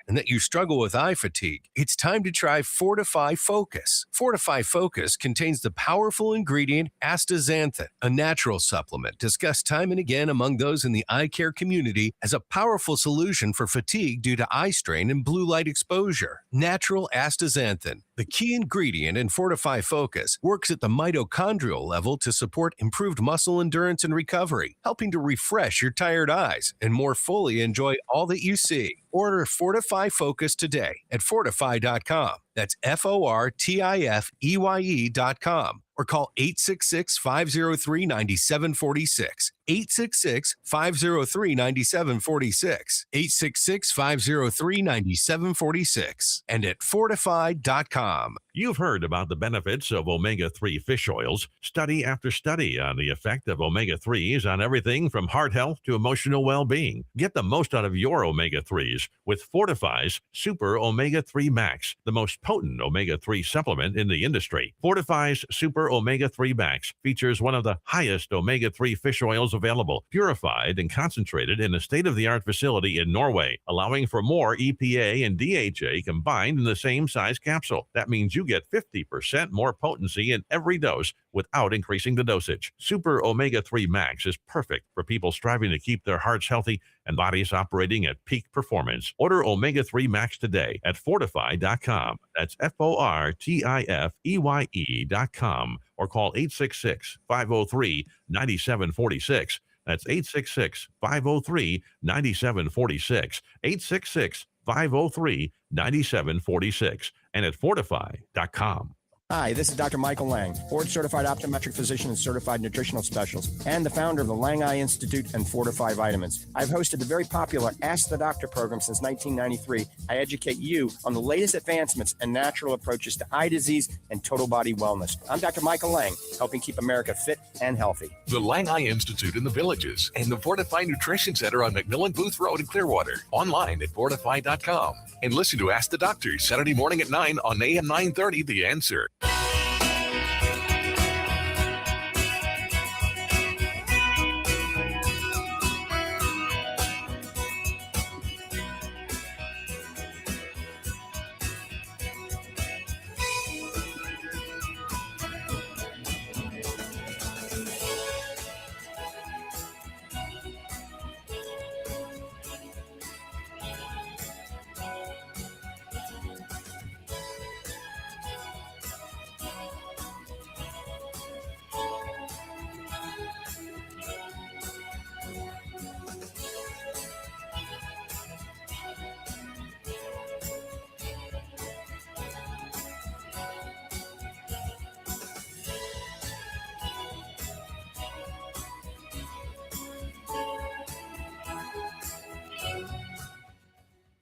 and that you struggle with eye fatigue, it's time to try Fortifeye Focus. Fortifeye Focus contains the powerful ingredient astaxanthin, a natural supplement discussed time and again among those in the eye care community as a powerful solution for fatigue due to eye strain and blue light exposure. Natural astaxanthin, the key ingredient in Fortifeye Focus, works at the mitochondrial level to support improved muscle endurance and recovery, helping to refresh your tired eyes and more fully enjoy all that you see. Order Fortifeye Focus today at fortifeye.com. That's FORTIFEYE.com. Or call 866-503-9746. 866-503-9746. 866-503-9746. And at fortifeye.com. You've heard about the benefits of omega-3 fish oils. Study after study on the effect of omega-3s on everything from heart health to emotional well-being. Get the most out of your omega-3s with Fortifeye's Super Omega-3 Max, the most potent omega-3 supplement in the industry. Fortifeye's Super Omega-3 Max features one of the highest omega-3 fish oils available, purified and concentrated in a state-of-the-art facility in Norway, allowing for more EPA and DHA combined in the same size capsule. That means you get 50% more potency in every dose without increasing the dosage. Super Omega-3 Max is perfect for people striving to keep their hearts healthy and bodies operating at peak performance. Order Omega-3 Max today at fortifeye.com. That's FORTIFEYE.com. Or call 866-503-9746. That's 866-503-9746. 866-503-9746. And at fortifeye.com. Hi, this is Dr. Michael Lange, board-certified optometric physician and certified nutritional specialist, and the founder of the Lange Eye Institute and Fortifeye Vitamins. I've hosted the very popular Ask the Doctor program since 1993. I educate you on the latest advancements and natural approaches to eye disease and total body wellness. I'm Dr. Michael Lange, helping keep America fit and healthy. The Lange Eye Institute in the Villages and the Fortifeye Nutrition Center on McMillan Booth Road in Clearwater. Online at fortifeye.com. And listen to Ask the Doctor Saturday morning at 9 on AM 930 The Answer.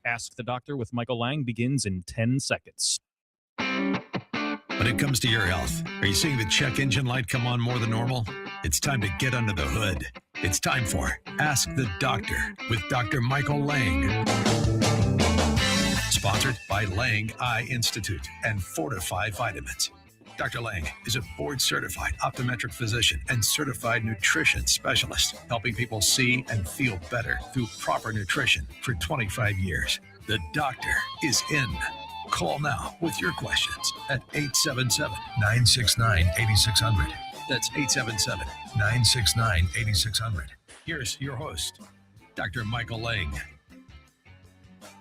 Ask the Doctor with Michael Lange begins in 10 seconds. When it comes to your health, are you seeing the check engine light come on more than normal? It's time to get under the hood. It's time for Ask the Doctor with Dr. Michael Lange. Sponsored by Lange Eye Institute and Fortifeye Vitamins. Dr. Lange is a board-certified optometric physician and certified nutrition specialist, helping people see and feel better through proper nutrition for 25 years. The doctor is in. Call now with your questions at 877-969-8600. That's 877-969-8600. Here's your host, Dr. Michael Lange.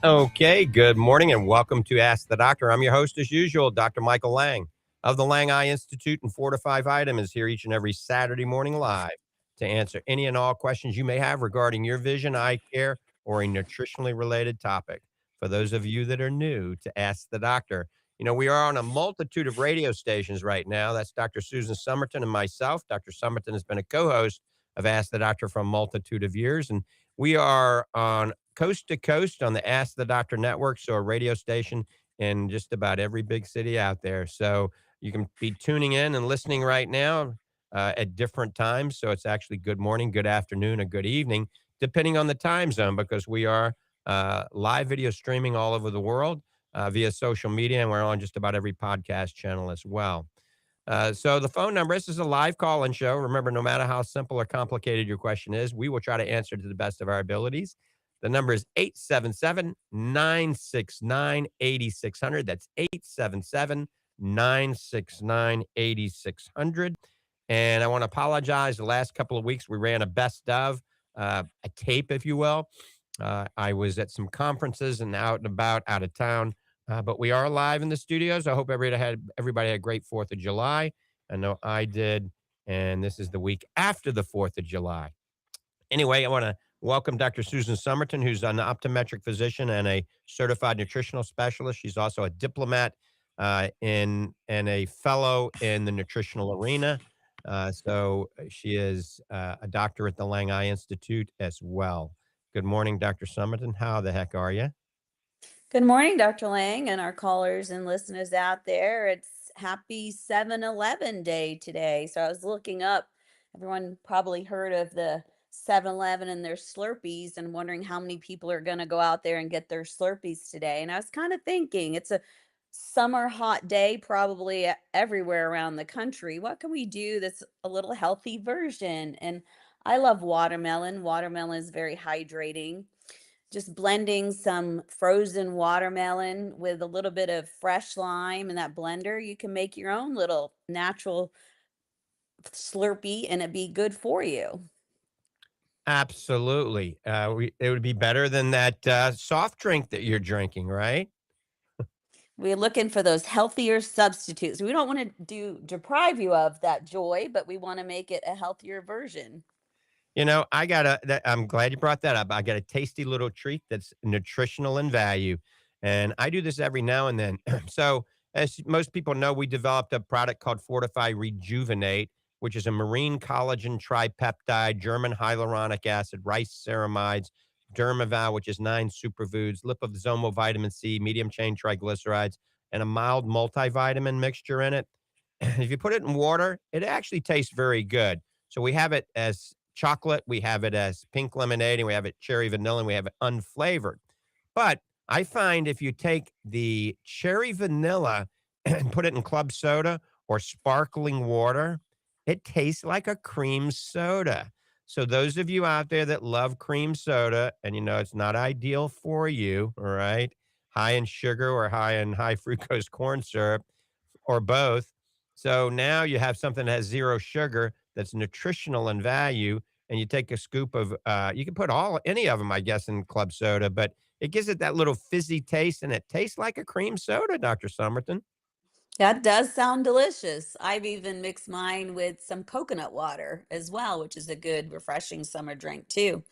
Okay, good morning and welcome to Ask the Doctor. I'm your host as usual, Dr. Michael Lange of the Lange Eye Institute and Fortifeye Vitamins, here each and every Saturday morning live to answer any and all questions you may have regarding your vision, eye care, or a nutritionally related topic. For those of you that are new to Ask the Doctor, you know, we are on a multitude of radio stations right now. That's Dr. Susan Summerton and myself. Dr. Summerton has been a co-host of Ask the Doctor for a multitude of years, and we are on coast to coast on the Ask the Doctor network, so a radio station in just about every big city out there. So you can be tuning in and listening right now at different times. So it's actually good morning, good afternoon, or good evening, depending on the time zone, because we are live video streaming all over the world via social media, and we're on just about every podcast channel as well. So the phone number, this is a live call-in show. Remember, no matter how simple or complicated your question is, we will try to answer to the best of our abilities. The number is 877-969-8600. That's 877-969-8600. And I want to apologize. The last couple of weeks, we ran a best of, a tape, if you will. I was at some conferences and out and about, out of town. But we are live in the studios. I hope everybody had a great 4th of July. I know I did. And this is the week after the 4th of July. Anyway, I want to welcome Dr. Susan Summerton, who's an optometric physician and a certified nutritional specialist. She's also a diplomat and a fellow in the nutritional arena. So she is a doctor at the Lange Eye Institute as well. Good morning, Dr. Summerton. How the heck are you? Good morning, Dr. Lang, and our callers and listeners out there. It's happy 7-Eleven day today. So I was looking up, everyone probably heard of the 7-Eleven and their Slurpees and wondering how many people are going to go out there and get their Slurpees today. And I was kind of thinking it's a summer hot day, probably everywhere around the country. What can we do that's a little healthy version? And I love watermelon. Watermelon is very hydrating. Just blending some frozen watermelon with a little bit of fresh lime in that blender, you can make your own little natural Slurpee and it'd be good for you. Absolutely. It would be better than that soft drink that you're drinking, right? We're looking for those healthier substitutes. We don't want to deprive you of that joy, but we want to make it a healthier version. You know, I'm glad you brought that up. I got a tasty little treat that's nutritional in value. And I do this every now and then. So, as most people know, we developed a product called Fortifeye Rejuvenate, which is a marine collagen tripeptide, German hyaluronic acid, rice ceramides, Dermaval, which is 9 superfoods, liposomal vitamin C, medium chain triglycerides, and a mild multivitamin mixture in it. If you put it in water, it actually tastes very good. So we have it as chocolate, we have it as pink lemonade, and we have it cherry vanilla, and we have it unflavored. But I find if you take the cherry vanilla and put it in club soda or sparkling water, it tastes like a cream soda. So those of you out there that love cream soda, and you know it's not ideal for you, all right, high in sugar or high in high fructose corn syrup or both. So now you have something that has 0 sugar that's nutritional in value, and you take a scoop of, you can put any of them, I guess, in club soda, but it gives it that little fizzy taste, and it tastes like a cream soda, Dr. Summerton. That does sound delicious. I've even mixed mine with some coconut water as well, which is a good, refreshing summer drink too.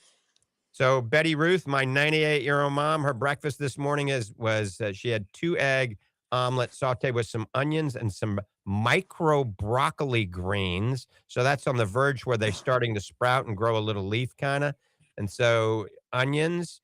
So Betty Ruth, my 98-year-old mom, her breakfast this morning was she had 2-egg omelet sauteed with some onions and some micro broccoli greens. So that's on the verge where they're starting to sprout and grow a little leaf kind of. And so onions,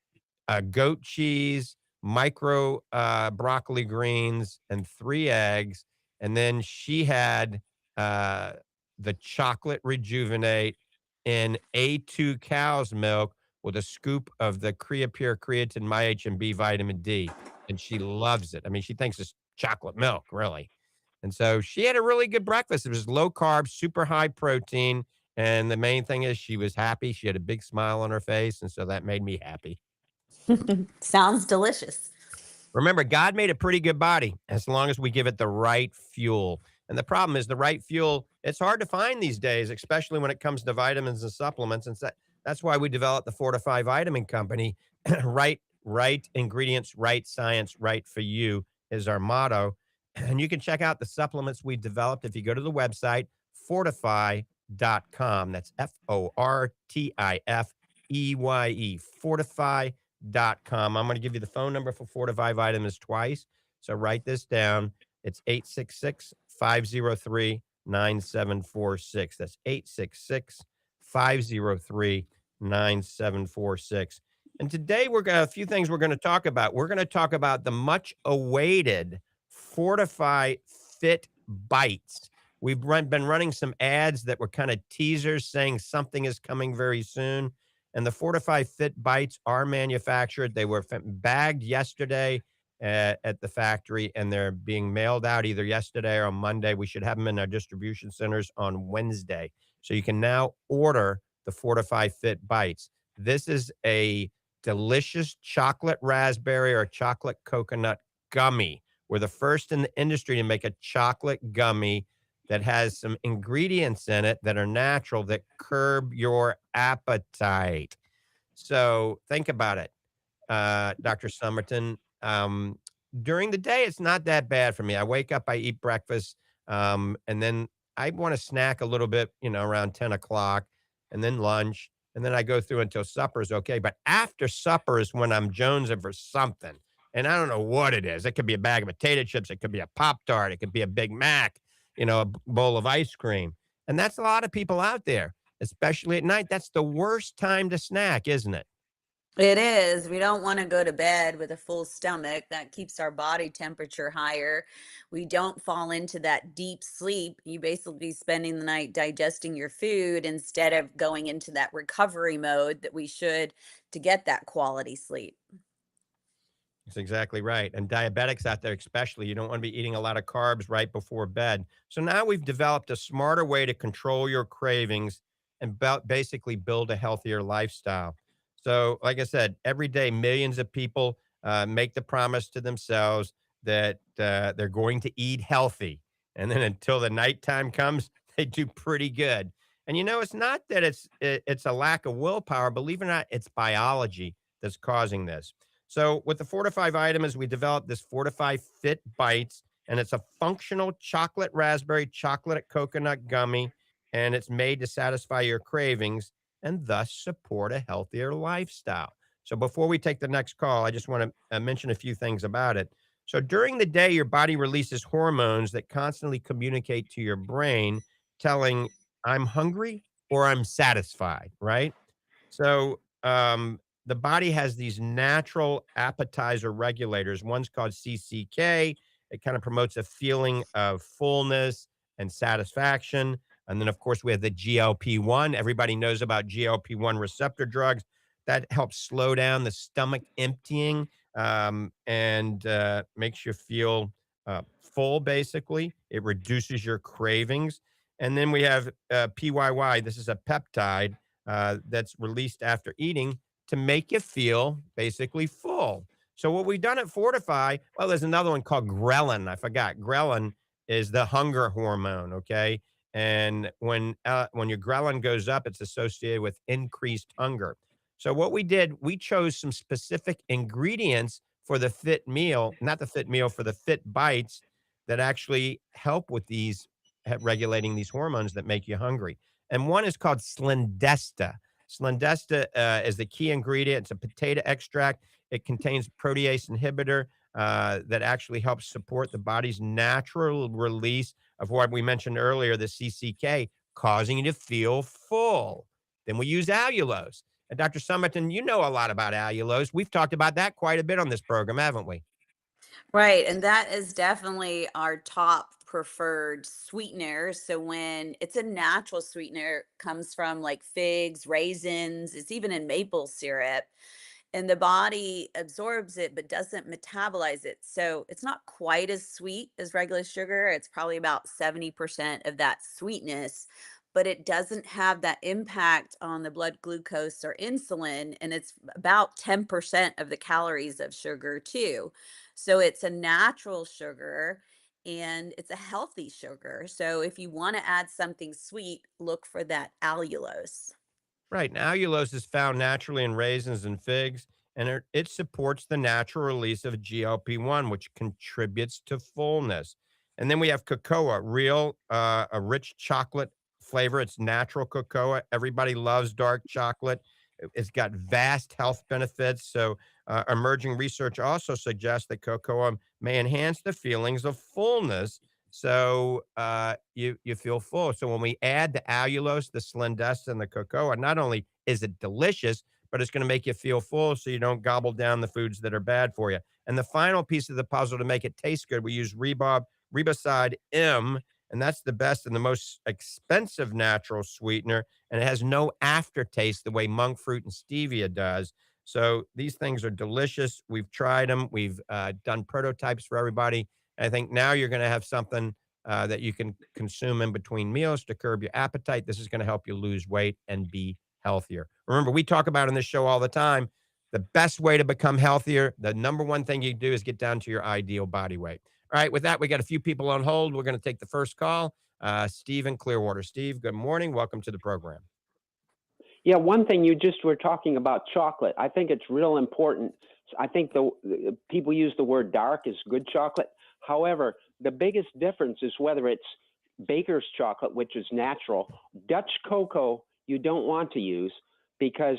goat cheese, micro broccoli greens, and 3 eggs. And then she had the chocolate rejuvenate in A2 cow's milk with a scoop of the Creapure creatine, MyH&B vitamin D. And she loves it. I mean, she thinks it's chocolate milk, really. And so she had a really good breakfast. It was low carb, super high protein. And the main thing is she was happy. She had a big smile on her face. And so that made me happy. Sounds delicious. Remember, God made a pretty good body as long as we give it the right fuel. And the problem is the right fuel, it's hard to find these days, especially when it comes to vitamins and supplements. And that's why we developed the Fortifeye Vitamin Company. Right ingredients, right science, right for you is our motto. And you can check out the supplements we developed if you go to the website, fortifeye.com. That's FORTIFEYE, fortifeye.com. I'm going to give you the phone number for Fortifeye Vitamins twice. So write this down. It's 866-503-9746. That's 866-503-9746. And today we're got a few things we're going to talk about. We're going to talk about the much awaited Fortifeye Fit Bites. We've been running some ads that were kind of teasers saying something is coming very soon. And the Fortifeye Fit Bites are manufactured. They were bagged yesterday at the factory, and they're being mailed out either yesterday or on Monday. We should have them in our distribution centers on Wednesday. So you can now order the Fortifeye Fit Bites. This is a delicious chocolate raspberry or chocolate coconut gummy. We're the first in the industry to make a chocolate gummy that has some ingredients in it that are natural that curb your appetite. So think about it, Dr. Summerton. During the day, it's not that bad for me. I wake up, I eat breakfast, and then I want to snack a little bit, around 10 o'clock, and then lunch, and then I go through until supper is okay. But after supper is when I'm jonesing for something. And I don't know what it is. It could be a bag of potato chips. It could be a Pop Tart. It could be a Big Mac, a bowl of ice cream. And that's a lot of people out there, especially at night. That's the worst time to snack, isn't it? It is. We don't want to go to bed with a full stomach. That keeps our body temperature higher. We don't fall into that deep sleep. You basically spending the night digesting your food instead of going into that recovery mode that we should to get that quality sleep. That's exactly right. And diabetics out there, especially, you don't want to be eating a lot of carbs right before bed. So now we've developed a smarter way to control your cravings and basically build a healthier lifestyle. So, like I said, every day, millions of people make the promise to themselves that they're going to eat healthy. And then until the nighttime comes, they do pretty good. And it's not that it's a lack of willpower. Believe it or not, it's biology that's causing this. So with the Fortifeye vitamins, we developed this Fortifeye Fit Bites, and it's a functional chocolate raspberry, chocolate coconut gummy, and it's made to satisfy your cravings and thus support a healthier lifestyle. So before we take the next call, I just want to mention a few things about it. So during the day, your body releases hormones that constantly communicate to your brain, telling I'm hungry or I'm satisfied, right? So the body has these natural appetizer regulators. One's called CCK. It kind of promotes a feeling of fullness and satisfaction. And then, of course, we have the GLP-1. Everybody knows about GLP-1 receptor drugs. That helps slow down the stomach emptying and makes you feel full, basically. It reduces your cravings. And then we have PYY. This is a peptide that's released after eating to make you feel basically full. So what we've done at Fortifeye, well, there's another one called ghrelin. I forgot. Ghrelin is the hunger hormone. Okay, and when your ghrelin goes up, it's associated with increased hunger. So what we did, we chose some specific ingredients for the fit meal, not the fit meal, for the fit bites that actually help with these regulating these hormones that make you hungry. And one is called Slendesta. Slendesta is the key ingredient. It's a potato extract. It contains protease inhibitor that actually helps support the body's natural release of what we mentioned earlier, the CCK, causing you to feel full. Then we use allulose. And Dr. Summerton, you know a lot about allulose. We've talked about that quite a bit on this program, haven't we? Right, and that is definitely our top preferred sweetener. So when it's a natural sweetener, comes from like figs, raisins, it's even in maple syrup, and the body absorbs it but doesn't metabolize it. So it's not quite as sweet as regular sugar. It's probably about 70% of that sweetness, but it doesn't have that impact on the blood glucose or insulin. And it's about 10% of the calories of sugar, too. So it's a natural sugar and it's a healthy sugar. So if you want to add something sweet, look for that allulose. Right. Now, allulose is found naturally in raisins and figs, and it supports the natural release of GLP-1, which contributes to fullness. And then we have cocoa, a rich chocolate flavor. It's natural cocoa. Everybody loves dark chocolate. It's got vast health benefits. So, emerging research also suggests that cocoa may enhance the feelings of fullness. So you feel full. So when we add the allulose, the Slendesta, and the cocoa, not only is it delicious, but it's going to make you feel full, so you don't gobble down the foods that are bad for you. And the final piece of the puzzle to make it taste good, we use Riboside M, and that's the best and the most expensive natural sweetener, and it has no aftertaste the way monk fruit and stevia does. So these things are delicious. We've tried them. We've done prototypes for everybody. I think now you're going to have something that you can consume in between meals to curb your appetite. This is going to help you lose weight and be healthier. Remember, we talk about in this show all the time, the best way to become healthier, the number one thing you do is get down to your ideal body weight. All right, with that, we got a few people on hold. We're going to take the first call. Steve in Clearwater. Steve, good morning. Welcome to the program. Yeah, one thing you just were talking about chocolate. I think it's real important. I think the people use the word dark is good chocolate. However, the biggest difference is whether it's baker's chocolate, which is natural. Dutch cocoa you don't want to use because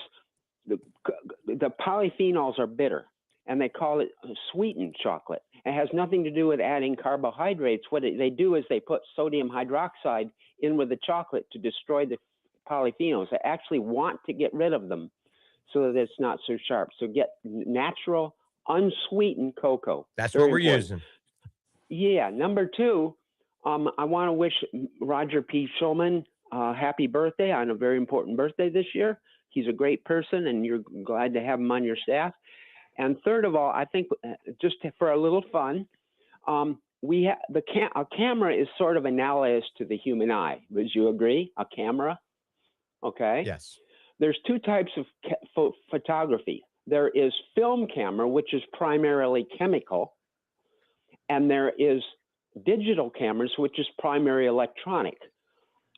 the polyphenols are bitter, and they call it sweetened chocolate. It has nothing to do with adding carbohydrates. What they do is they put sodium hydroxide in with the chocolate to destroy the polyphenols. They actually want to get rid of them so that it's not so sharp. So get natural, unsweetened cocoa. That's Very what we're important. using. Yeah. Number two, I want to wish Roger P. Schulman happy birthday on a very important birthday this year. He's a great person, and you're glad to have him on your staff. And third of all, I think just for a little fun, a camera is sort of analogous to the human eye. Would you agree? A camera? Okay. Yes. There's two types of photography. There is film camera, which is primarily chemical, and there is digital cameras, which is primarily electronic.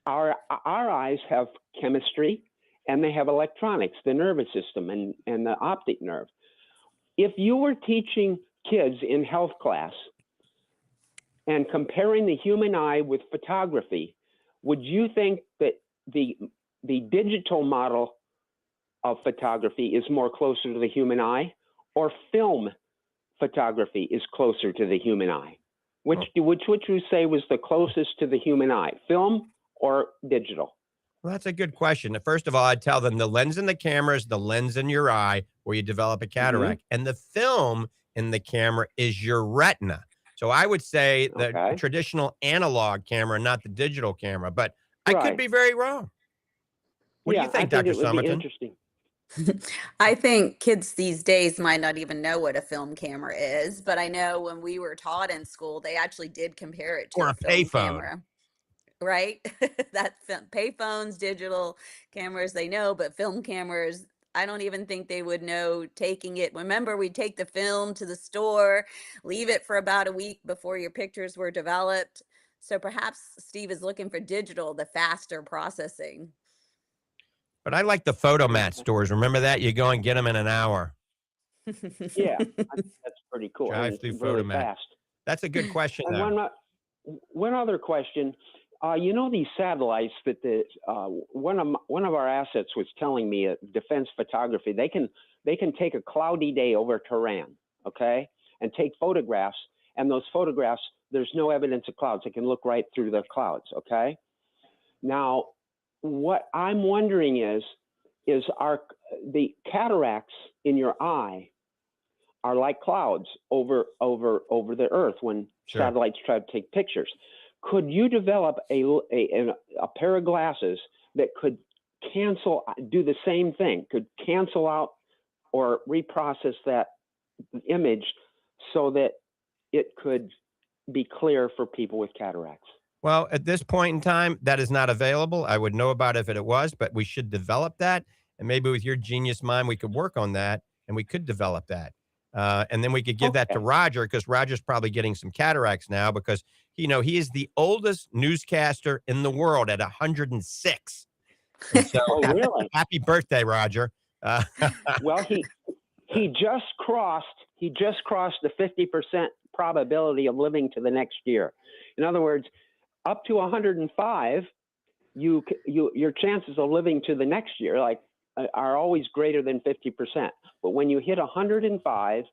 Our eyes have chemistry, and they have electronics, the nervous system and the optic nerve. If you were teaching kids in health class and comparing the human eye with photography, would you think that the digital model of photography is more closer to the human eye, or film photography is closer to the human eye? Which would you say was the closest to the human eye, film or digital? Well, that's a good question. First of all, I'd tell them the lens in the camera is the lens in your eye where you develop a cataract. And the film in the camera is your retina. So I would say the traditional analog camera, not the digital camera, but I could be very wrong. What do you think, Dr. Summerton? Interesting. I think kids these days might not even know what a film camera is, but I know when we were taught in school, they actually did compare it to Or a a film payphone. camera. Right? That payphones, digital cameras, they know, but film cameras, I don't even think they would know taking it. Remember, we'd take the film to the store, leave it for about a week before your pictures were developed. So perhaps Steve is looking for digital, the faster processing. But I like the photomat stores. Remember that? You go and get them in an hour. Yeah, I think that's pretty cool. Drive and through really photomat. fast. That's a good question. And one other question. You know, these satellites that one of our assets was telling me at Defense Photography, they can take a cloudy day over Tehran, okay, and take photographs, and those photographs, there's no evidence of clouds. They can look right through the clouds, okay? Now, what I'm wondering is the cataracts in your eye are like clouds over the earth when satellites try to take pictures. Could you develop a pair of glasses that could do the same thing, could cancel out or reprocess that image so that it could be clear for people with cataracts? Well, at this point in time, that is not available. I would know about it if it was, but we should develop that. And maybe with your genius mind, we could work on that and we could develop that. And then we could give that to Roger, because Roger's probably getting some cataracts now because, he is the oldest newscaster in the world at 106. And so really? Happy birthday, Roger. Well, he just crossed the 50% probability of living to the next year. In other words, up to 105, your chances of living to the next year are always greater than 50%. But when you hit 105,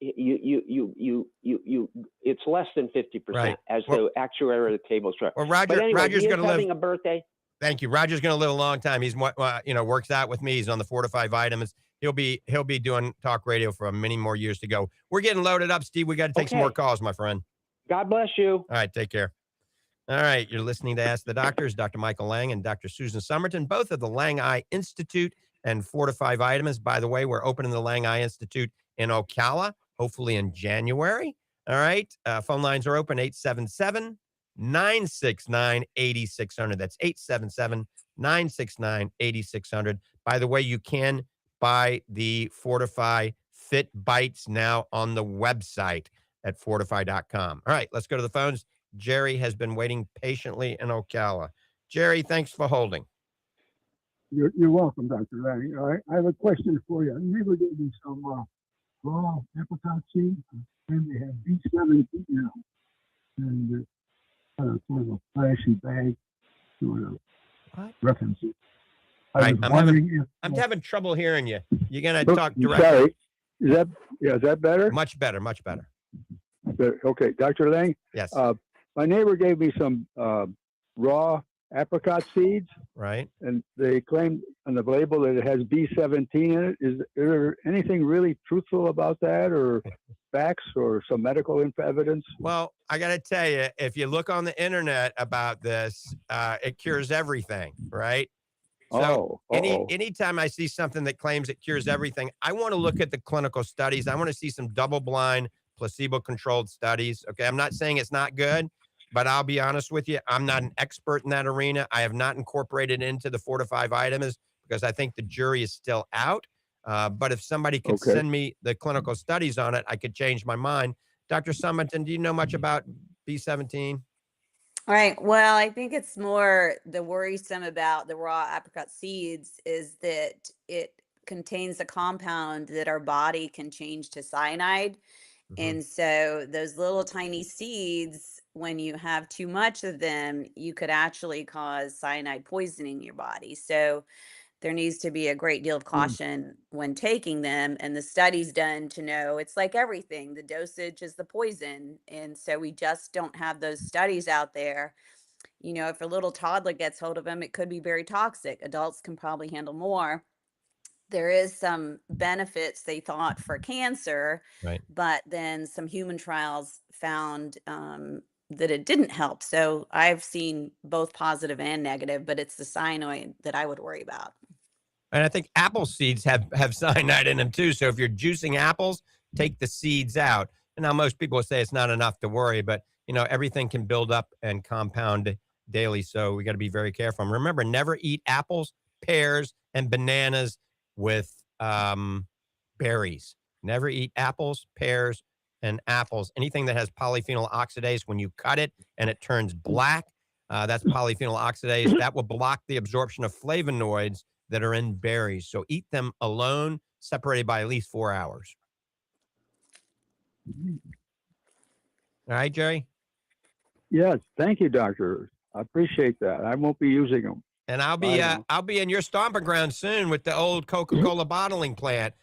it's less than 50% as the actuary of the table struck. Well, Roger's going to live a birthday. Thank you. Roger's going to live a long time. He's works out with me. He's on the Fortifeye vitamins. He'll be doing talk radio for many more years to go. We're getting loaded up, Steve. We got to take some more calls, my friend. God bless you. All right, take care. All right, you're listening to Ask the Doctors, Dr. Michael Lange and Dr. Susan Summerton, both of the Lange Eye Institute and Fortifeye Vitamins. By the way, we're opening the Lange Eye Institute in Ocala, hopefully in January. All right, phone lines are open, 877-969-8600. That's 877-969-8600. By the way, you can buy the Fortifeye Fit Bites now on the website at fortifeye.com. All right, let's go to the phones. Jerry has been waiting patiently in Ocala. Jerry, thanks for holding. You're welcome, Dr. Lange. All right, I have a question for you. You neighbor gave me some raw apricot seeds, and they have B17 now, and sort of a flashy bag sort of references. All right, I'm having trouble hearing you. You're gonna talk directly. Sorry, is that better? Much better, much better. Okay, Dr. Lange. Yes. My neighbor gave me some raw apricot seeds, right? And they claimed on the label that it has B17 in it. Is there anything really truthful about that, or facts, or some medical evidence? Well, I got to tell you, if you look on the internet about this, it cures everything, right? So anytime I see something that claims it cures everything, I want to look at the clinical studies. I want to see some double-blind, placebo-controlled studies. Okay, I'm not saying it's not good, but I'll be honest with you, I'm not an expert in that arena. I have not incorporated into the Fortifeye vitamins because I think the jury is still out. But if somebody could send me the clinical studies on it, I could change my mind. Dr. Summerton, do you know much about B17? All right. Well, I think it's more the worrisome about the raw apricot seeds is that it contains a compound that our body can change to cyanide. And so those little tiny seeds, when you have too much of them, you could actually cause cyanide poisoning in your body. So there needs to be a great deal of caution when taking them. And the studies done to know it's like everything, the dosage is the poison. And so we just don't have those studies out there. You know, if a little toddler gets hold of them, it could be very toxic. Adults can probably handle more. There is some benefits they thought for cancer, right? But then some human trials found that it didn't help. So I've seen both positive and negative, but it's the cyanide that I would worry about. And I think apple seeds have cyanide in them too. So if you're juicing apples, take the seeds out. And now most people say it's not enough to worry, but you know, everything can build up and compound daily. So we got to be very careful. And remember, never eat apples, pears, and bananas with berries. Never eat apples, pears, and apples. Anything that has polyphenol oxidase, when you cut it and it turns black, that's polyphenol oxidase. That will block the absorption of flavonoids that are in berries. So eat them alone, separated by at least 4 hours. All right, Jerry? Yes, thank you, doctor. I appreciate that. I won't be using them. And I'll be in your stomping ground soon with the old Coca-Cola bottling plant.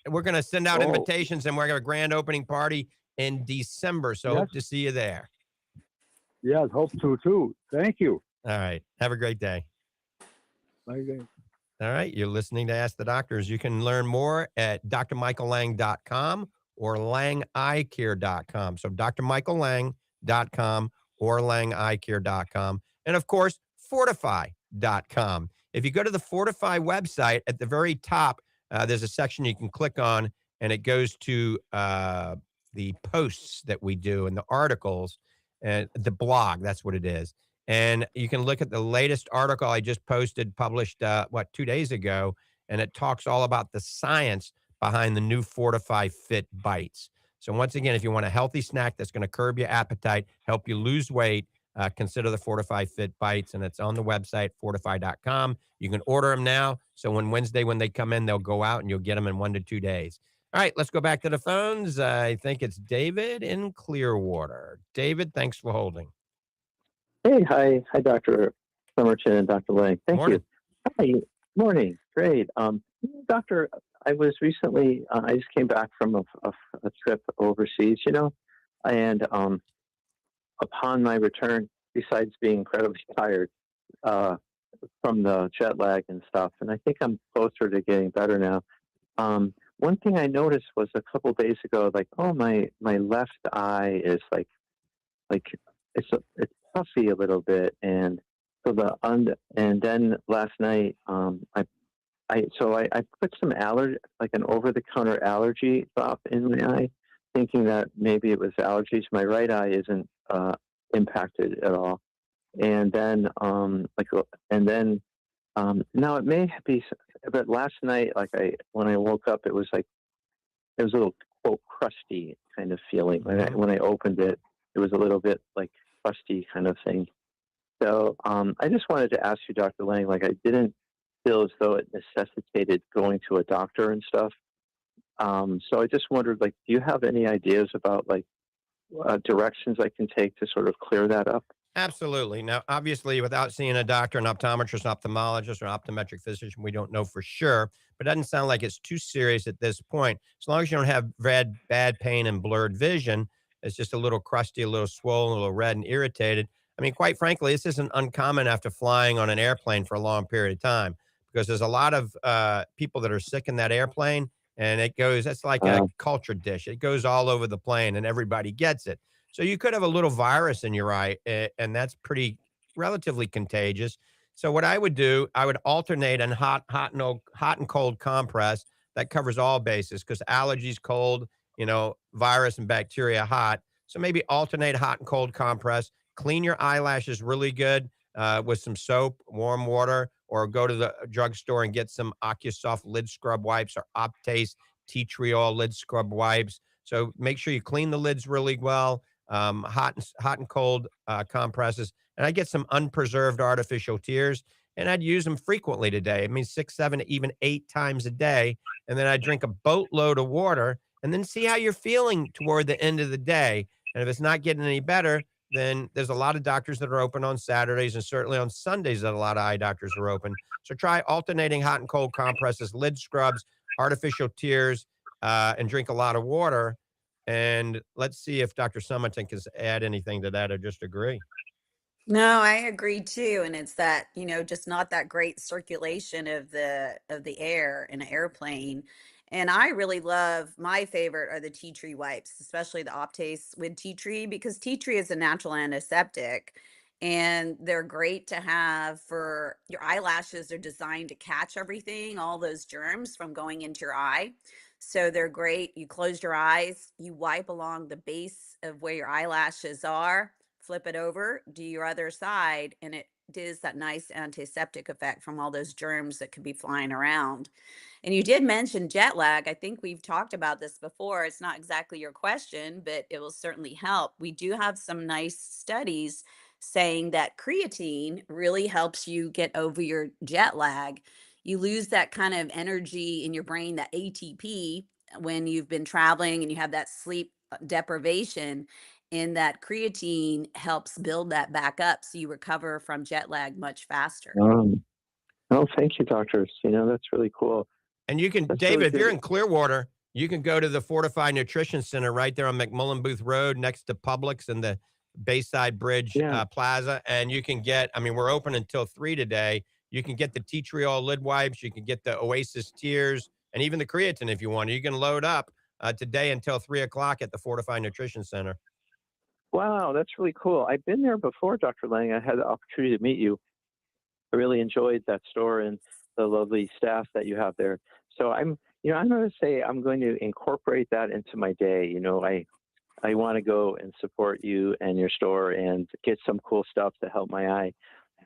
We're going to send out invitations, and we're going to have a grand opening party in December. So hope to see you there. Yes, hope to too. Thank you. All right. Have a great day. Okay. All right. You're listening to Ask the Doctors. You can learn more at drmichaellange.com or langeyecare.com. So drmichaellange.com or langeyecare.com. And of course, Fortifeye.com. If you go to the Fortifeye website, at the very top, there's a section you can click on, and it goes to the posts that we do and the articles and the blog. That's what it is. And you can look at the latest article I just posted, published, 2 days ago, and it talks all about the science behind the new Fortifeye Fit Bites. So once again, if you want a healthy snack that's going to curb your appetite, help you lose weight, consider the Fortifeye Fit Bites, and it's on the website, fortifeye.com. You can order them now. So when they come in, they'll go out and you'll get them in 1 to 2 days. All right, let's go back to the phones. I think it's David in Clearwater. David, thanks for holding. Hey, hi, Dr. Summerton and Dr. Lange. Thank you. Hi, morning. Great. Doctor, I was recently, I just came back from a trip overseas, and upon my return, besides being incredibly tired from the jet lag and stuff, and I think I'm closer to getting better now. One thing I noticed was a couple days ago, my left eye is like it's puffy a little bit, and so and then last night I put some an over-the-counter allergy drop in my eye, thinking that maybe it was allergies. My right eye isn't impacted at all, and then now it may be but last night, when I woke up, it was a little quote crusty kind of feeling. When I opened it, it was a little bit like crusty kind of thing. So I just wanted to ask you, Dr. Lange, I didn't feel as though it necessitated going to a doctor and stuff. So I just wondered, do you have any ideas about directions I can take to sort of clear that up? Absolutely. Now, obviously, without seeing a doctor, an optometrist, an ophthalmologist, or an optometric physician, we don't know for sure. But it doesn't sound like it's too serious at this point. As long as you don't have bad pain and blurred vision, it's just a little crusty, a little swollen, a little red and irritated. I mean, quite frankly, this isn't uncommon after flying on an airplane for a long period of time, because there's a lot of people that are sick in that airplane, and that's like a culture dish. It goes all over the plane, and everybody gets it. So you could have a little virus in your eye, and that's relatively contagious. So what I would do, I would alternate on hot and cold compress that covers all bases, because allergies, cold, virus and bacteria hot. So maybe alternate hot and cold compress. Clean your eyelashes really good with some soap, warm water, or go to the drugstore and get some OcuSoft lid scrub wipes or Optase tea tree oil lid scrub wipes. So make sure you clean the lids really well. Hot and cold compresses, and I get some unpreserved artificial tears, and I'd use them frequently today. I mean, 6, 7, even 8 times a day, and then I drink a boatload of water, and then see how you're feeling toward the end of the day. And if it's not getting any better, then there's a lot of doctors that are open on Saturdays, and certainly on Sundays that a lot of eye doctors are open. So try alternating hot and cold compresses, lid scrubs, artificial tears, and drink a lot of water. And let's see if Dr. Summerton can add anything to that or just agree. No, I agree too. And it's that, just not that great circulation of the air in an airplane. And I really love, my favorite are the tea tree wipes, especially the Optase with tea tree, because tea tree is a natural antiseptic, and they're great to have for your eyelashes. They're designed to catch everything, all those germs from going into your eye. So they're great. You close your eyes, you wipe along the base of where your eyelashes are, flip it over, do your other side, and it does that nice antiseptic effect from all those germs that could be flying around. And you did mention jet lag. I think we've talked about this before. It's not exactly your question, but it will certainly help. We do have some nice studies saying that creatine really helps you get over your jet lag. You lose that kind of energy in your brain, that ATP, when you've been traveling and you have that sleep deprivation, and that creatine helps build that back up so you recover from jet lag much faster. Oh, thank you, doctors. That's really cool. And you can, David, if you're in Clearwater, you can go to the Fortifeye Nutrition Center right there on McMullen Booth Road next to Publix and the Bayside Bridge Plaza. And you can get, we're open until 3 today. You can get the tea tree oil lid wipes. You can get the Oasis tears and even the creatine if you want. You can load up today until 3 o'clock at the Fortifeye Nutrition Center. Wow, that's really cool. I've been there before, Dr. Lange. I had the opportunity to meet you. I really enjoyed that store and the lovely staff that you have there. So I'm going to say I'm going to incorporate that into my day. I want to go and support you and your store and get some cool stuff to help my eye.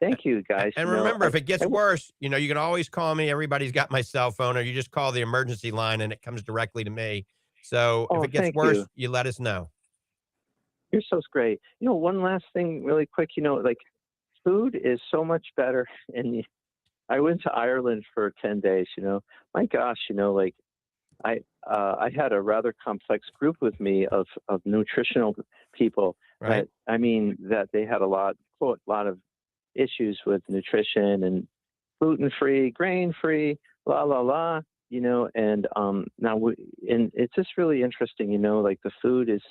Thank you, guys. And remember, if it gets worse, you can always call me. Everybody's got my cell phone, or you just call the emergency line and it comes directly to me. So if it gets worse, you let us know. You're so great. One last thing really quick, food is so much better. I went to Ireland for 10 days, my gosh, I had a rather complex group with me of nutritional people. Right. That they had a lot of issues with nutrition and gluten-free, grain-free, and now and it's just really interesting, the food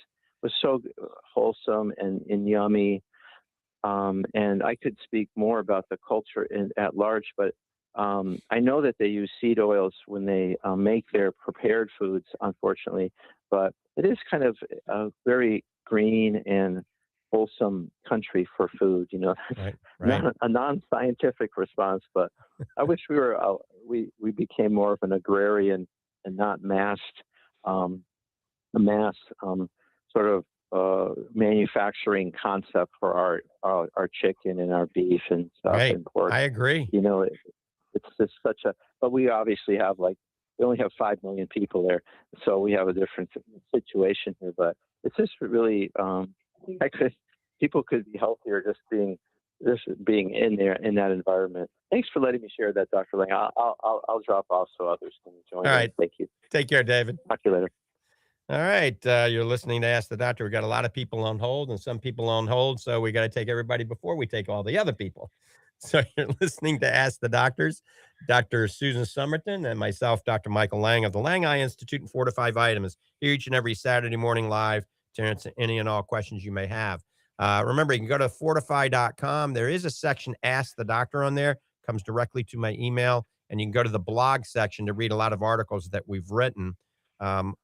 was so wholesome and yummy. And I could speak more about the culture at large, but I know that they use seed oils when they make their prepared foods, unfortunately. But it is kind of a very green and wholesome country for food. Right. Not a non-scientific response, but I wish we became more of an agrarian and not sort of manufacturing concept for our chicken and our beef and stuff and pork. I agree. it's just such a, but we obviously have we only have 5 million people there. So we have a different situation here, but it's just really, actually, people could be healthier just being in there, in that environment. Thanks for letting me share that, Dr. Lange. I'll drop off so others can join. All right. Thank you. Take care, David. Talk to you later. All right. You're listening to Ask the Doctor. We got a lot of people on hold and some people on hold. So we got to take everybody before we take all the other people. So you're listening to Ask the Doctors, Dr. Susan Summerton and myself, Dr. Michael Lange of the Lange Eye Institute and Fortifeye Vitamins, here each and every Saturday morning live to answer any and all questions you may have. Remember, you can go to fortifeye.com. There is a section, Ask the Doctor, on there. Comes directly to my email. And you can go to the blog section to read a lot of articles that we've written.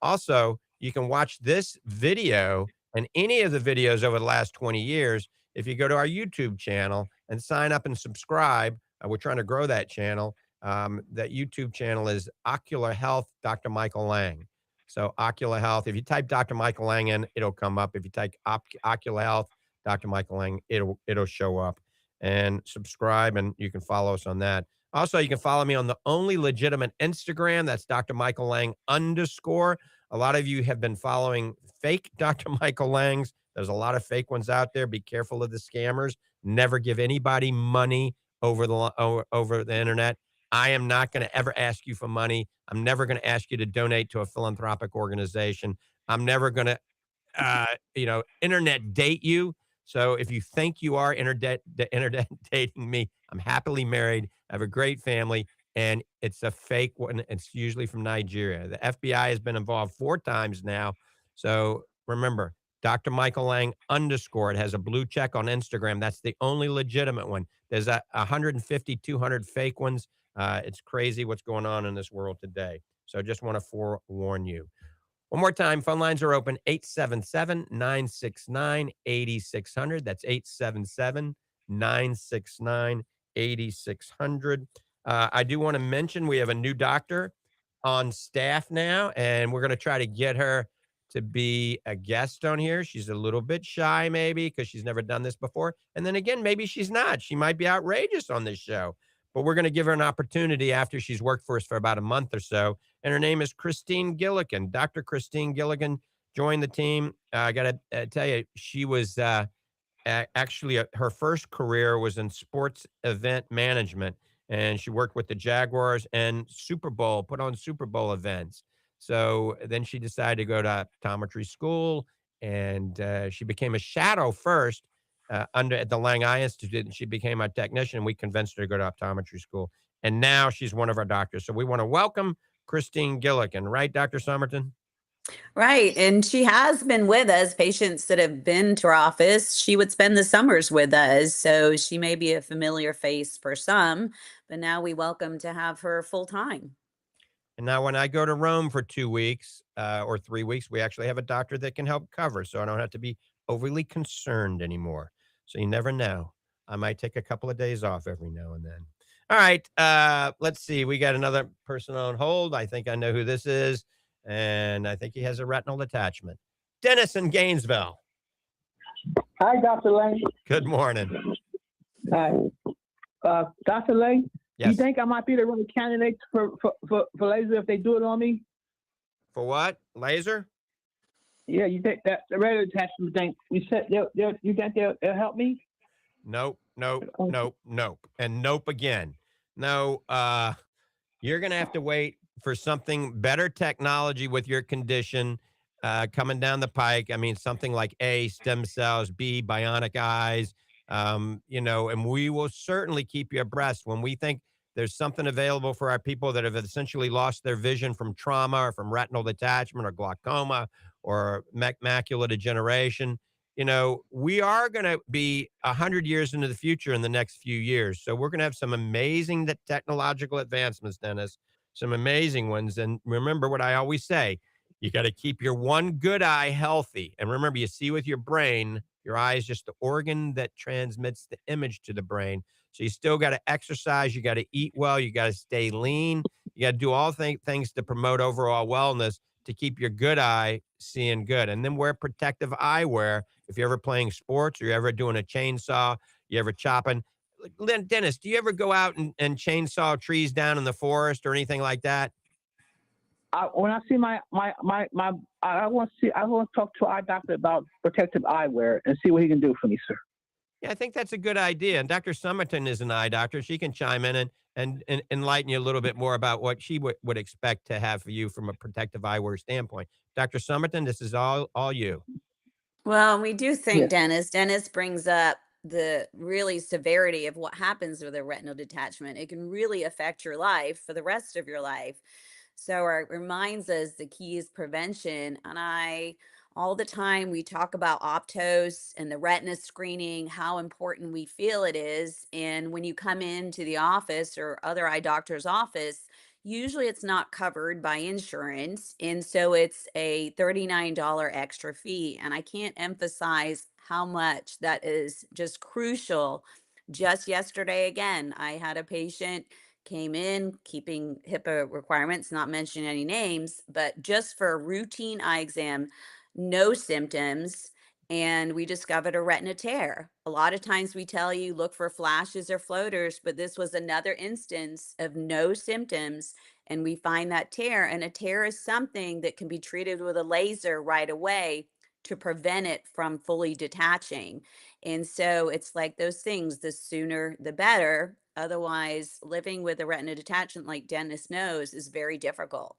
Also, you can watch this video and any of the videos over the last 20 years if you go to our YouTube channel and sign up and subscribe. We're trying to grow that channel. That YouTube channel is Ocular Health, Dr. Michael Lange. So Ocular Health, if you type Dr. Michael Lange in, it'll come up. If you type Ocular Health, Dr. Michael Lange, it'll show up. And subscribe, and you can follow us on that. Also, you can follow me on the only legitimate Instagram. That's Dr. Michael Lange _. A lot of you have been following fake Dr. Michael Lange's. There's a lot of fake ones out there. Be careful of the scammers. Never give anybody money over the internet. I am not going to ever ask you for money. I'm never going to ask you to donate to a philanthropic organization. I'm never going to, internet date you. So if you think you are internet dating me, I'm happily married. I have a great family, and it's a fake one. It's usually from Nigeria. The FBI has been involved 4 times now. So remember, Dr. Michael Lange _. It has a blue check on Instagram. That's the only legitimate one. There's 150, 200 fake ones. It's crazy what's going on in this world today. So I just want to forewarn you. One more time, phone lines are open, 877-969-8600. That's 877-969-8600. I do want to mention we have a new doctor on staff now, and we're going to try to get her to be a guest on here. She's a little bit shy, maybe, because she's never done this before. And then again, maybe she's not. She might be outrageous on this show. But we're going to give her an opportunity after she's worked for us for about a month or so. And her name is Christine Gilligan. Dr. Christine Gilligan joined the team. I got to tell you, she was actually her first career was in sports event management. And she worked with the Jaguars and put on Super Bowl events. So then she decided to go to optometry school, and she became a shadow first at the Lange Eye Institute, and she became our technician. We convinced her to go to optometry school, and now she's one of our doctors. So we want to welcome Christine Gilligan, right, Dr. Summerton? Right. And she has been with us, patients that have been to her office. She would spend the summers with us. So she may be a familiar face for some, but now we welcome to have her full time. And now when I go to Rome for 2 weeks or 3 weeks, we actually have a doctor that can help cover. So I don't have to be overly concerned anymore. So you never know. I might take a couple of days off every now and then. All right. Let's see. We got another person on hold. I think I know who this is. And I think he has a retinal detachment. Dennis in Gainesville. Hi, Dr. Lange. Good morning. Hi. Dr. Lange, yes. Do you think I might be the right candidate for laser if they do it on me? For what? Laser? Yeah, you think that the retinal detachment thing, you said you think they'll help me? Nope. And nope again. No, you're going to have to wait for something better technology with your condition coming down the pike. I mean, something like A, stem cells, B, bionic eyes, and we will certainly keep you abreast when we think there's something available for our people that have essentially lost their vision from trauma or from retinal detachment or glaucoma or macular degeneration. We are going to be 100 years into the future in the next few years. So we're going to have some amazing technological advancements, Dennis, some amazing ones. And remember what I always say, you got to keep your one good eye healthy. And remember, you see with your brain, your eye is just the organ that transmits the image to the brain. So you still got to exercise. You got to eat well. You got to stay lean. You got to do all things to promote overall wellness to keep your good eye seeing good. And then wear protective eyewear. If you're ever playing sports or you're ever doing a chainsaw, you ever chopping, Dennis, do you ever go out and chainsaw trees down in the forest or anything like that? When I see I want to talk to our doctor about protective eyewear and see what he can do for me, sir. Yeah, I think that's a good idea. And Dr. Summerton is an eye doctor. She can chime in and enlighten you a little bit more about what she would expect to have for you from a protective eyewear standpoint. Dr. Summerton, this is all you. Well, we do think, Yeah. Dennis brings up the really severity of what happens with a retinal detachment. It can really affect your life for the rest of your life. So it reminds us the key is prevention. And all the time we talk about optos and the retina screening, how important we feel it is. And when you come into the office or other eye doctor's office, usually it's not covered by insurance. And so it's a $39 extra fee. And I can't emphasize how much that is just crucial. Just yesterday, again, I had a patient came in keeping HIPAA requirements, not mentioning any names, but just for a routine eye exam, no symptoms. And we discovered a retina tear. A lot of times we tell you look for flashes or floaters, but this was another instance of no symptoms. And we find that tear. And a tear is something that can be treated with a laser right away to prevent it from fully detaching. And so it's like those things, the sooner the better. Otherwise, living with a retina detachment, like Dennis knows, is very difficult.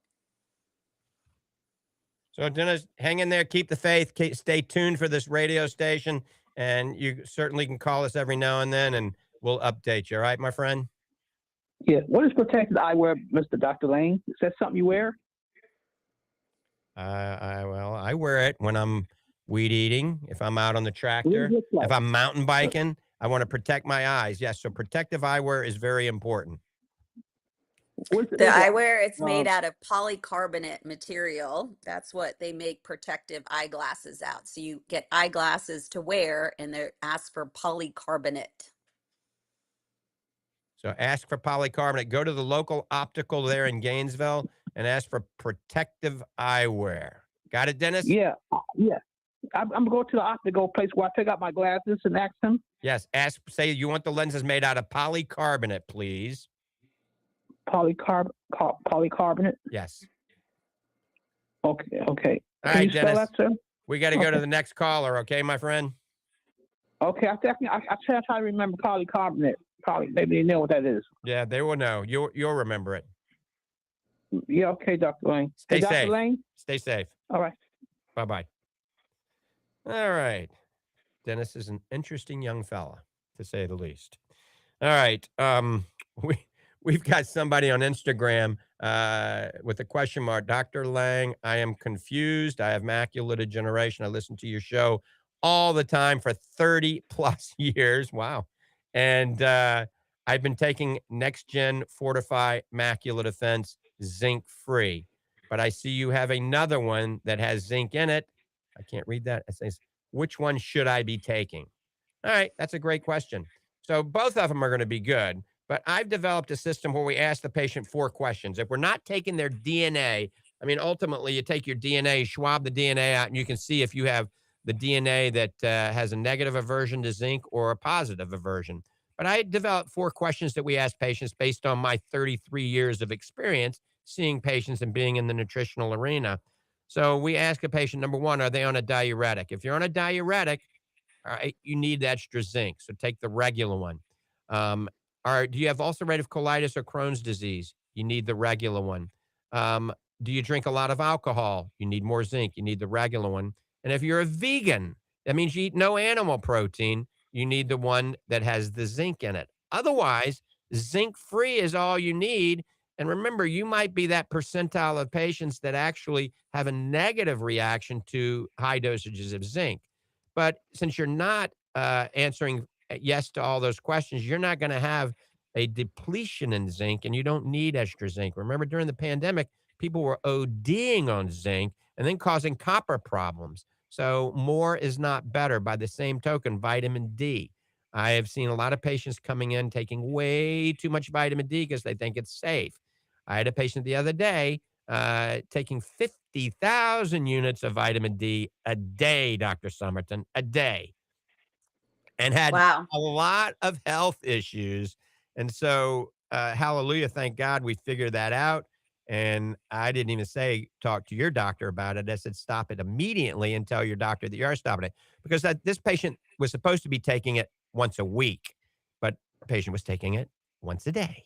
So, Dennis, hang in there, keep the faith, stay tuned for this radio station, and you certainly can call us every now and then, and we'll update you. All right, my friend? Yeah. What is protective eyewear, Mr. Dr. Lane? Is that something you wear? I wear it when I'm weed eating, if I'm out on the tractor, if I'm mountain biking. I want to protect my eyes. Yes, so protective eyewear is very important. The eyewear, it's made out of polycarbonate material. That's what they make protective eyeglasses out. So you get eyeglasses to wear and they're asked for polycarbonate. So ask for polycarbonate. Go to the local optical there in Gainesville and ask for protective eyewear. Got it, Dennis? Yeah. Yeah. I'm going to go to the optical place where I pick out my glasses and ask them. Yes. Say you want the lenses made out of polycarbonate, please. Polycarbonate? Yes. Okay. All Can right, you spell Dennis. that, sir? We got to go to the next caller, okay, my friend? Okay. I try to remember polycarbonate. Maybe they know what that is. Yeah, they will know. You'll remember it. Yeah. Okay, Dr. Lane. Stay Dr. safe. Lane? Stay safe. All right. Bye-bye. All right. Dennis is an interesting young fella, to say the least. All right. We've got somebody on Instagram with a question mark. Dr. Lang, I am confused. I have macular degeneration. I listen to your show all the time for 30 plus years. Wow. And I've been taking NextGen Fortifeye Macular Defense zinc free. But I see you have another one that has zinc in it. I can't read that. It says, which one should I be taking? All right. That's a great question. So both of them are going to be good. But I've developed a system where we ask the patient 4 questions. If we're not taking their DNA, I mean, ultimately, you take your DNA, swab the DNA out, and you can see if you have the DNA that has a negative aversion to zinc or a positive aversion. But I developed 4 questions that we ask patients based on my 33 years of experience seeing patients and being in the nutritional arena. So we ask a patient, number 1, are they on a diuretic? If you're on a diuretic, all right, you need extra zinc. So take the regular one. Do you have ulcerative colitis or Crohn's disease? You need the regular one. Do you drink a lot of alcohol? You need more zinc. You need the regular one. And if you're a vegan, that means you eat no animal protein. You need the one that has the zinc in it. Otherwise, zinc-free is all you need. And remember, you might be that percentile of patients that actually have a negative reaction to high dosages of zinc. But since you're not answering yes to all those questions, you're not going to have a depletion in zinc, and you don't need extra zinc. Remember, during the pandemic, people were ODing on zinc and then causing copper problems. So more is not better. By the same token, vitamin D. I have seen a lot of patients coming in taking way too much vitamin D because they think it's safe. I had a patient the other day taking 50,000 units of vitamin D a day, Dr. Summerton, a day. and had Wow. a lot of health issues. And so, hallelujah, thank God we figured that out. And I didn't even say, talk to your doctor about it. I said, stop it immediately and tell your doctor that you are stopping it. Because this patient was supposed to be taking it once a week, but the patient was taking it once a day.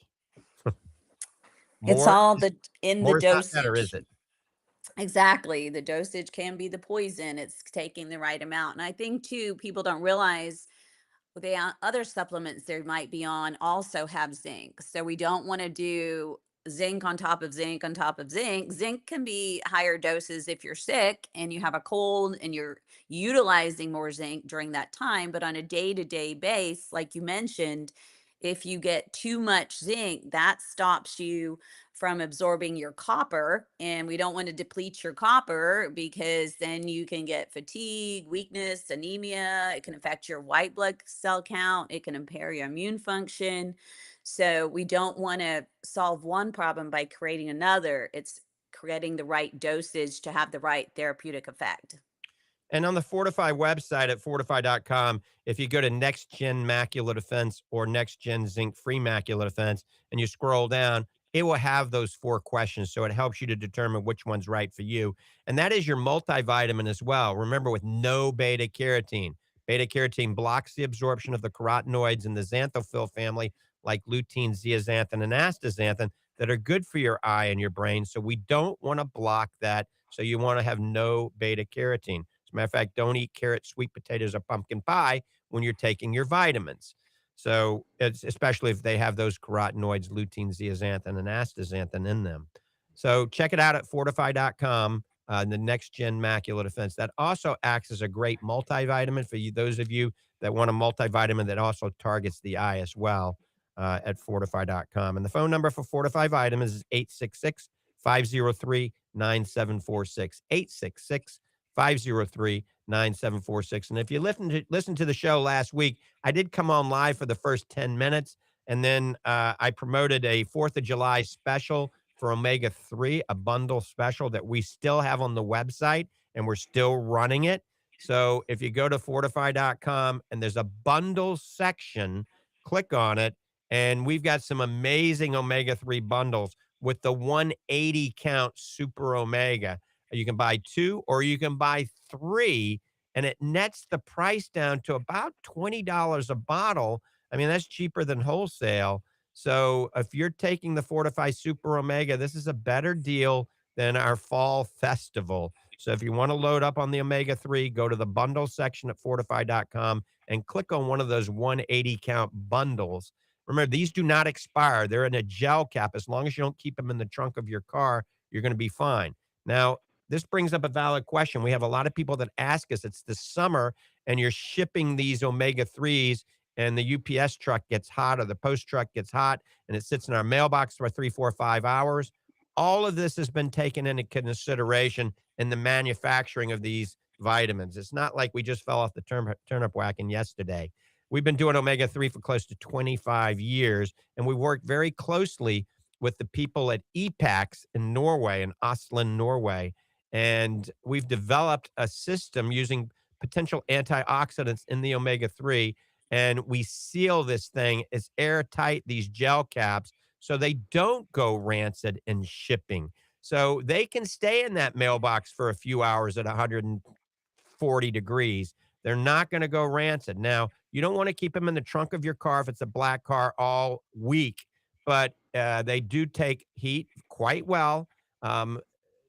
It's More, all in the more is not better, is dosage. it? Exactly. The dosage can be the poison. It's taking the right amount. And I think too, people don't realize the other supplements they might be on also have zinc. So we don't want to do zinc on top of zinc on top of zinc. Zinc can be higher doses if you're sick and you have a cold and you're utilizing more zinc during that time. But on a day-to-day base, like you mentioned, if you get too much zinc, that stops you from absorbing your copper. And we don't want to deplete your copper because then you can get fatigue, weakness, anemia. It can affect your white blood cell count. It can impair your immune function. So we don't want to solve one problem by creating another. It's creating the right dosage to have the right therapeutic effect. And on the Fortifeye website at fortifeye.com, if you go to Next Gen Macular Defense or Next Gen Zinc Free Macular Defense and you scroll down, it will have those 4 questions. So it helps you to determine which one's right for you. And that is your multivitamin as well. Remember, with no beta carotene. Beta carotene blocks the absorption of the carotenoids in the xanthophyll family, like lutein, zeaxanthin, and astaxanthin, that are good for your eye and your brain. So we don't want to block that. So you want to have no beta carotene. As a matter of fact, don't eat carrots, sweet potatoes, or pumpkin pie when you're taking your vitamins. So it's especially if they have those carotenoids, lutein, zeaxanthin, and astaxanthin in them. So check it out at fortifeye.com, the Next Gen Macular Defense. That also acts as a great multivitamin for you, those of you that want a multivitamin that also targets the eye as well, at fortifeye.com. And the phone number for Fortifeye Vitamins is 866 503 9746. 866 503 9746. And if you listen to the show last week, I did come on live for the first 10 minutes. And then I promoted a 4th of July special for omega 3, a bundle special that we still have on the website and we're still running it. So if you go to fortifeye.com and there's a bundle section, click on it. And we've got some amazing omega 3 bundles with the 180 count super omega. You can buy 2 or you can buy 3, and it nets the price down to about $20 a bottle. I mean, that's cheaper than wholesale. So if you're taking the Fortifeye Super Omega, this is a better deal than our fall festival. So if you want to load up on the omega 3, go to the bundle section at fortifeye.com and click on one of those 180 count bundles. Remember, these do not expire. They're in a gel cap. As long as you don't keep them in the trunk of your car, you're going to be fine. Now, this brings up a valid question. We have a lot of people that ask us, it's the summer and you're shipping these omega 3s and the UPS truck gets hot or the post truck gets hot and it sits in our mailbox for 3, 4, 5 hours. All of this has been taken into consideration in the manufacturing of these vitamins. It's not like we just fell off the turnip wagon yesterday. We've been doing omega 3 for close to 25 years, and we work very closely with the people at EPAX in Norway, in Oslo, Norway. And we've developed a system using potential antioxidants in the omega 3. And we seal this thing as airtight, these gel caps, so they don't go rancid in shipping. So they can stay in that mailbox for a few hours at 140 degrees. They're not going to go rancid. Now, you don't want to keep them in the trunk of your car if it's a black car all week, but they do take heat quite well.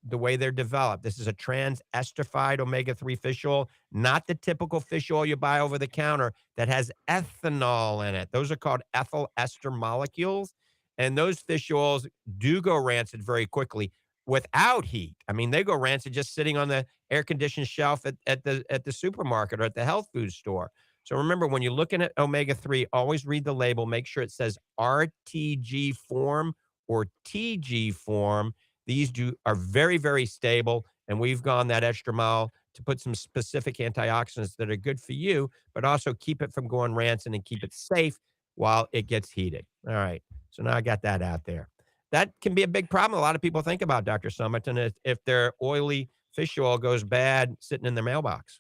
The way they're developed. This is a trans-esterified omega-3 fish oil, not the typical fish oil you buy over the counter that has ethanol in it. Those are called ethyl ester molecules, and those fish oils do go rancid very quickly without heat. I mean, they go rancid just sitting on the air-conditioned shelf at the supermarket or at the health food store. So remember, when you're looking at omega-3, always read the label. Make sure it says RTG form or TG form. These are very, very stable, and we've gone that extra mile to put some specific antioxidants that are good for you, but also keep it from going rancid and keep it safe while it gets heated. All right, so now I got that out there. That can be a big problem. A lot of people think about, Dr. Summerton, if their oily fish oil goes bad sitting in their mailbox.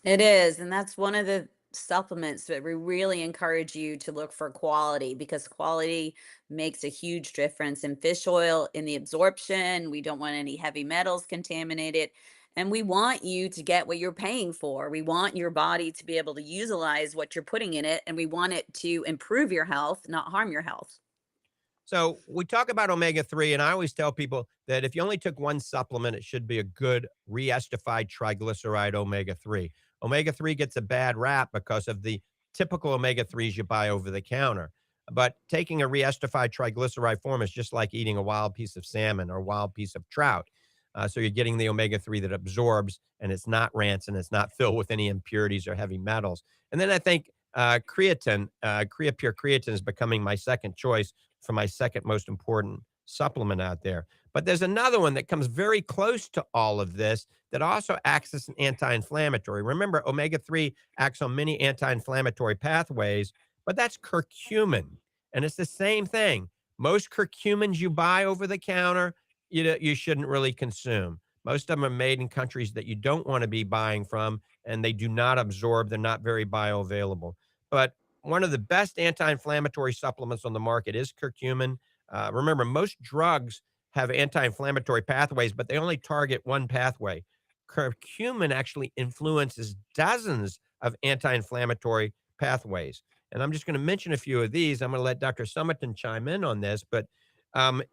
It is. And that's one of the supplements, but we really encourage you to look for quality because quality makes a huge difference in fish oil, in the absorption. We don't want any heavy metals contaminated. And we want you to get what you're paying for. We want your body to be able to utilize what you're putting in it, and we want it to improve your health, not harm your health. So we talk about omega-3, and I always tell people that if you only took one supplement, it should be a good re-estified triglyceride omega-3. Omega-3 gets a bad rap because of the typical omega-3s you buy over the counter. But taking a re-estified triglyceride form is just like eating a wild piece of salmon or a wild piece of trout. So you're getting the omega-3 that absorbs, and it's not rancid, it's not filled with any impurities or heavy metals. And then I think creatine, Creapure creatine is becoming my second choice for my second most important supplement out there. But there's another one that comes very close to all of this that also acts as an anti-inflammatory. Remember, omega-3 acts on many anti-inflammatory pathways, but that's curcumin. And it's the same thing. Most curcumins you buy over the counter, you shouldn't really consume. Most of them are made in countries that you don't want to be buying from, and they do not absorb. They're not very bioavailable. But one of the best anti-inflammatory supplements on the market is curcumin. Remember, most drugs have anti-inflammatory pathways, but they only target one pathway. Curcumin actually influences dozens of anti-inflammatory pathways. And I'm just going to mention a few of these. I'm going to let Dr. Summerton chime in on this, but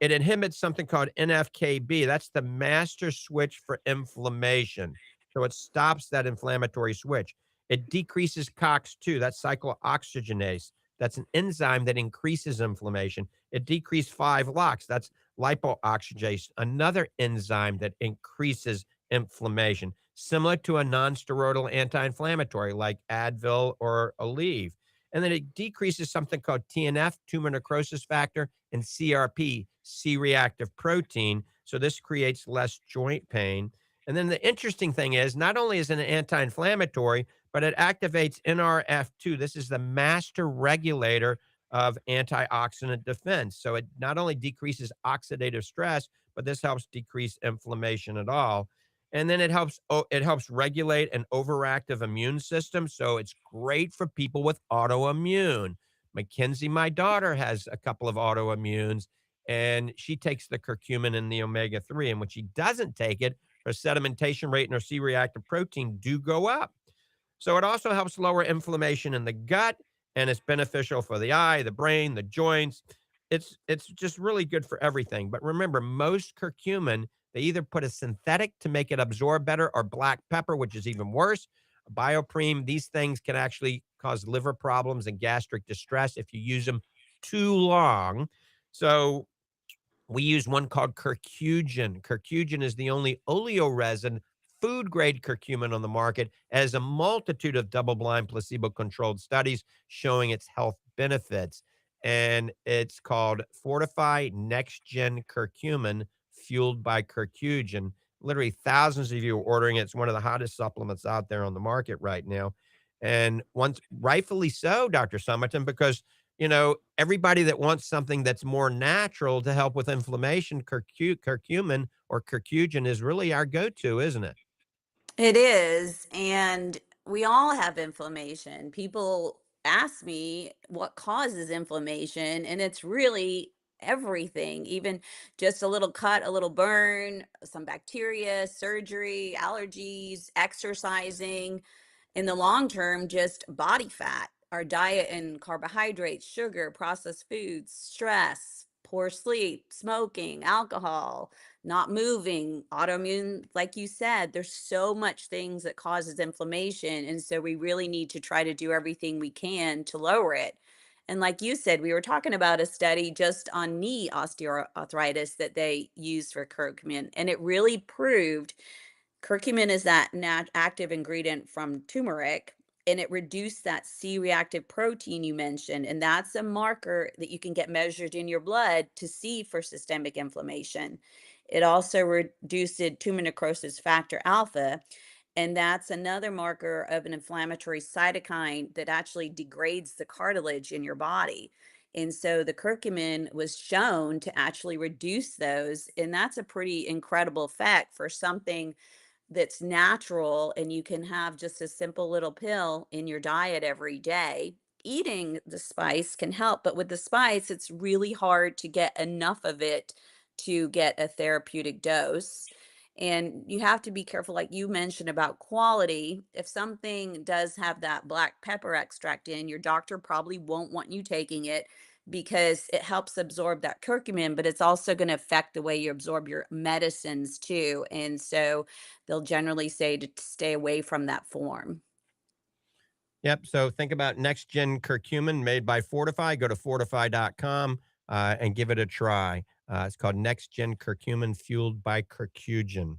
it inhibits something called NFKB. That's the master switch for inflammation. So it stops that inflammatory switch. It decreases COX-2, that's cyclooxygenase. That's an enzyme that increases inflammation. It decreases 5-LOX, that's lipooxygenase, another enzyme that increases inflammation, similar to a nonsteroidal anti-inflammatory like Advil or Aleve. And then it decreases something called TNF, tumor necrosis factor, and CRP, C-reactive protein. So this creates less joint pain. And then the interesting thing is, not only is it an anti-inflammatory, but it activates NRF2. This is the master regulator of antioxidant defense. So it not only decreases oxidative stress, but this helps decrease inflammation at all. And then it helps regulate an overactive immune system. So it's great for people with autoimmune. Mackenzie, my daughter, has a couple of autoimmunes, and she takes the curcumin and the omega-3. And when she doesn't take it, her sedimentation rate and her C-reactive protein do go up. So it also helps lower inflammation in the gut, and it's beneficial for the eye, the brain, the joints. It's just really good for everything. But remember, most curcumin, they either put a synthetic to make it absorb better or black pepper, which is even worse. Biopreme, these things can actually cause liver problems and gastric distress if you use them too long. So we use one called Curcugen. Curcugen is the only oleoresin food grade curcumin on the market, as a multitude of double blind placebo controlled studies showing its health benefits. And it's called Fortifeye NextGen Curcumin, fueled by Curcugen. Literally thousands of you are ordering it. It's one of the hottest supplements out there on the market right now. And once rightfully so, Dr. Summerton, because everybody that wants something that's more natural to help with inflammation, curcumin or curcugen is really our go-to, isn't it? It is. And we all have inflammation. People ask me what causes inflammation, and it's really everything, even just a little cut, a little burn, some bacteria, surgery, allergies, exercising. In the long term, just body fat, our diet and carbohydrates, sugar, processed foods, stress, poor sleep, smoking, alcohol, not moving, autoimmune, like you said. There's so much things that causes inflammation, and so we really need to try to do everything we can to lower it. And like you said, we were talking about a study just on knee osteoarthritis that they used for curcumin, and it really proved curcumin is that active ingredient from turmeric, and it reduced that C-reactive protein you mentioned. And that's a marker that you can get measured in your blood to see for systemic inflammation. It also reduced tumor necrosis factor alpha, and that's another marker of an inflammatory cytokine that actually degrades the cartilage in your body. And so the curcumin was shown to actually reduce those. And that's a pretty incredible effect for something that's natural, and you can have just a simple little pill in your diet every day. Eating the spice can help, but with the spice, it's really hard to get enough of it to get a therapeutic dose. And you have to be careful, like you mentioned about quality. If something does have that black pepper extract in, your doctor probably won't want you taking it because it helps absorb that curcumin, but it's also going to affect the way you absorb your medicines too. And so they'll generally say to stay away from that form. Yep. So think about NextGen Curcumin made by Fortifeye. Go to fortifeye.com and give it a try. It's called NextGen Curcumin fueled by Curcugen.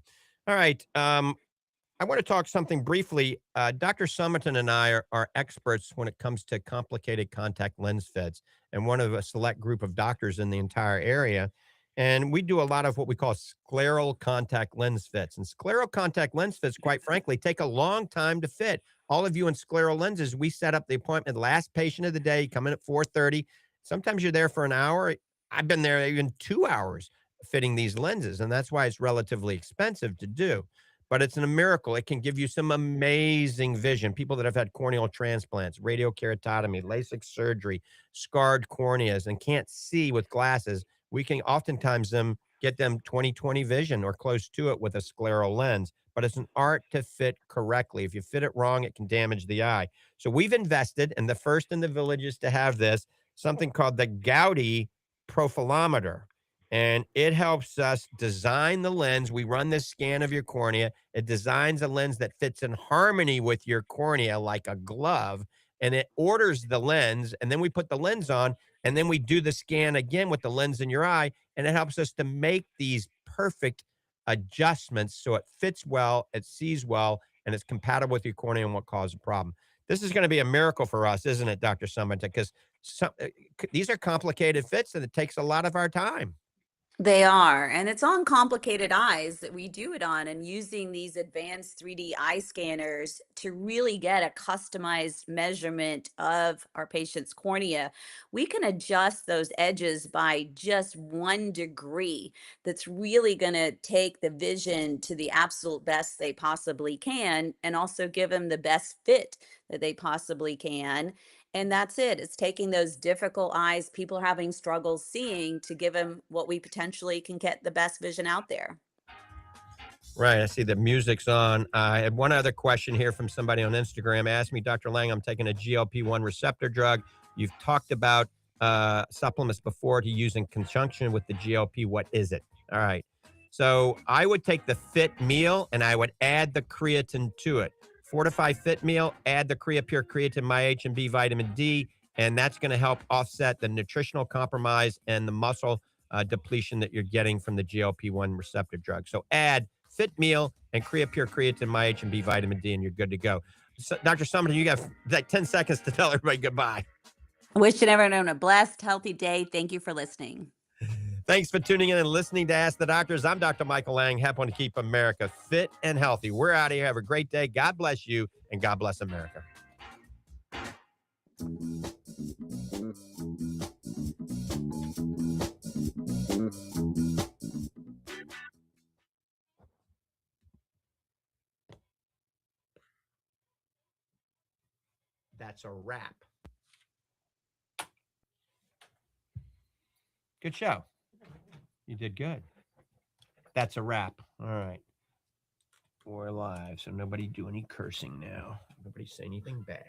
All right. I want to talk something briefly. Dr. Summerton and I are experts when it comes to complicated contact lens fits, and one of a select group of doctors in the entire area. And we do a lot of what we call scleral contact lens fits. And scleral contact lens fits, quite frankly, take a long time to fit. All of you in scleral lenses, we set up the appointment, last patient of the day, come in at 4:30. Sometimes you're there for an hour. I've been there even 2 hours fitting these lenses, and that's why it's relatively expensive to do. But it's a miracle. It can give you some amazing vision. People that have had corneal transplants, radiokeratotomy, LASIK surgery, scarred corneas, and can't see with glasses, we can oftentimes get them 20/20 vision or close to it with a scleral lens. But it's an art to fit correctly. If you fit it wrong, it can damage the eye. So we've invested, and the first in the village is to have this, something called the Gaudy profilometer. And it helps us design the lens. We run this scan of your cornea. It designs a lens that fits in harmony with your cornea like a glove, and it orders the lens. And then we put the lens on, and then we do the scan again with the lens in your eye, and it helps us to make these perfect adjustments so it fits well, it sees well, and it's compatible with your cornea and what caused the problem. This is going to be a miracle for us, isn't it, Dr. Summit? Because these are complicated fits, and it takes a lot of our time. They are, and it's on complicated eyes that we do it on, and using these advanced 3D eye scanners to really get a customized measurement of our patient's cornea. We can adjust those edges by just 1 degree. That's really going to take the vision to the absolute best they possibly can, and also give them the best fit that they possibly can. And that's it. It's taking those difficult eyes people are having struggles seeing to give them what we potentially can get the best vision out there. Right. I see the music's on. I had one other question here from somebody on Instagram. Asked me, Dr. Lange, I'm taking a GLP-1 receptor drug. You've talked about supplements before to use in conjunction with the GLP. What is it? All right. So I would take the Fit meal and I would add the creatine to it. Fortifeye Fit meal, add the Creapure creatine, my H and B vitamin D, and that's going to help offset the nutritional compromise and the muscle depletion that you're getting from the GLP-1 receptor drug. So add Fit meal and Creapure creatine, my H and B vitamin D, and you're good to go. So, Dr. Summerton, you got like 10 seconds to tell everybody goodbye. Wishing everyone a blessed, healthy day. Thank you for listening. Thanks for tuning in and listening to Ask the Doctors. I'm Dr. Michael Lange, helping to keep America fit and healthy. We're out of here. Have a great day. God bless you, and God bless America. That's a wrap. Good show. You did good. That's a wrap. All right. We're live, so nobody do any cursing now. Nobody say anything bad.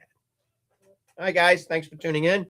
All right, guys. Thanks for tuning in.